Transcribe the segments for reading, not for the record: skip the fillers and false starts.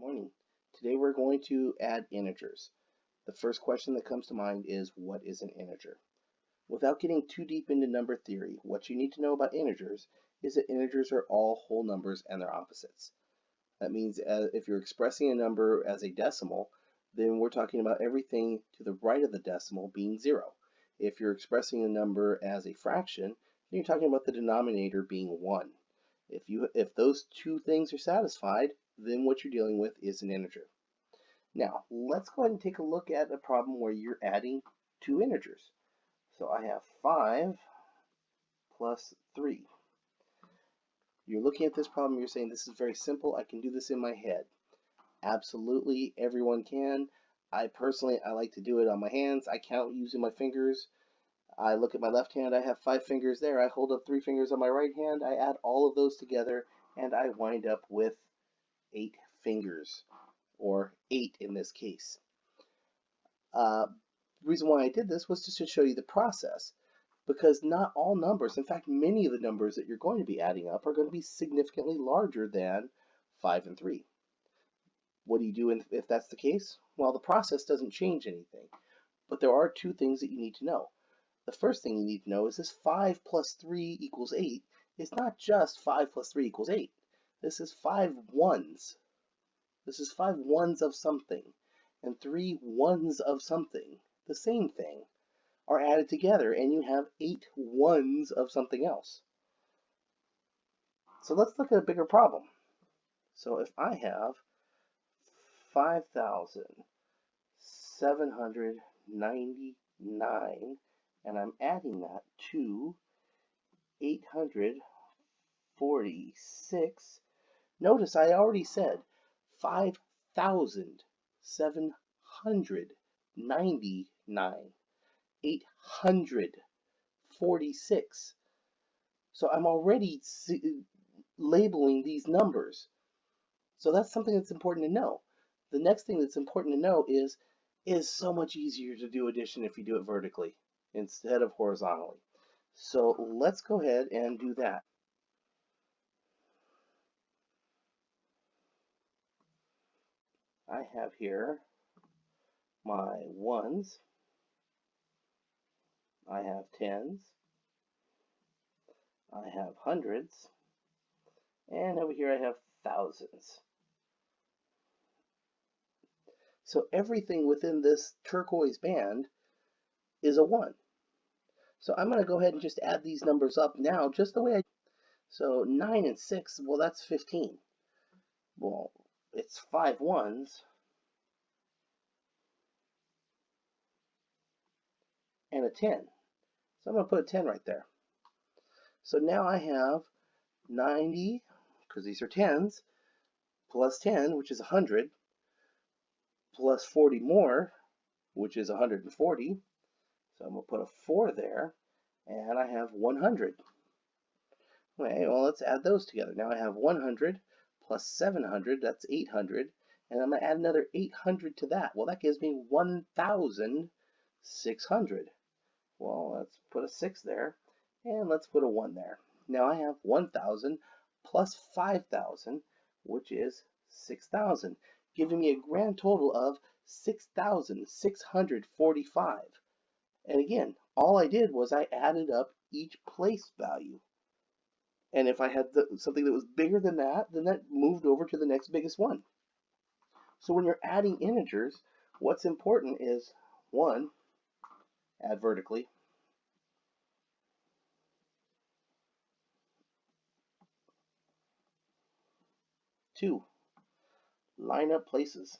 morning. Today we're going to add integers. The first question that comes to mind is, what is an integer? Without getting too deep into number theory, what you need to know about integers is that integers are all whole numbers and their opposites. That means if you're expressing a number as a decimal, then we're talking about everything to the right of the decimal being 0. If you're expressing a number as a fraction, then you're talking about the denominator being 1. If those two things are satisfied, then what you're dealing with is an integer. Now, let's go ahead and take a look at a problem where you're adding two integers. So I have 5 plus 3. You're looking at this problem, you're saying this is very simple, I can do this in my head. Absolutely, everyone can. I like to do it on my hands. I count using my fingers. I look at my left hand, I have 5 fingers there. I hold up 3 fingers on my right hand. I add all of those together, and I wind up with 8 fingers, or 8 in this case. The reason why I did this was just to show you the process, because not all numbers, in fact, many of the numbers that you're going to be adding up are going to be significantly larger than 5 and 3. What do you do if that's the case? Well, the process doesn't change anything, but there are two things that you need to know. The first thing you need to know is this 5 plus 3 equals 8 is not just 5 plus 3 equals 8. This is 5 ones. This is 5 ones of something, and 3 ones of something, the same thing, are added together, and you have 8 ones of something else. So let's look at a bigger problem. So if I have 5,799, and I'm adding that to 846, notice I already said 5,799, 846. So I'm already labeling these numbers. So that's something that's important to know. The next thing that's important to know is so much easier to do addition if you do it vertically instead of horizontally. So let's go ahead and do that. I have here my ones, I have tens, I have hundreds, and over here I have thousands. So everything within this turquoise band is a 1. So I'm going to go ahead and just add these numbers up now just the way I. So 9 and 6, well, that's 15. Well, it's 5 ones and a 10. So I'm going to put a 10 right there. So now I have 90, because these are 10s, plus 10, which is 100, plus 40 more, which is 140. So I'm going to put a 4 there, and I have 100. Okay, well, let's add those together. Now I have 100 plus 700, that's 800, and I'm going to add another 800 to that. Well, that gives me 1,600. Well, let's put a 6 there, and let's put a 1 there. Now I have 1,000 plus 5,000, which is 6,000, giving me a grand total of 6,645. And again, all I did was I added up each place value. And if I had something that was bigger than that, then that moved over to the next biggest one. So when you're adding integers, what's important is, 1, add vertically. 2, line up places.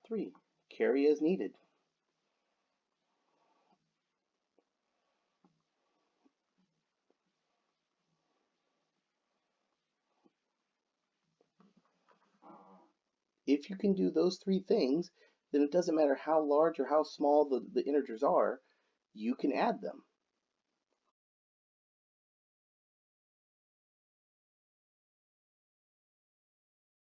3, carry as needed. 'If you can do those 3 things, then it doesn't matter how large or how small the integers are, you can add them.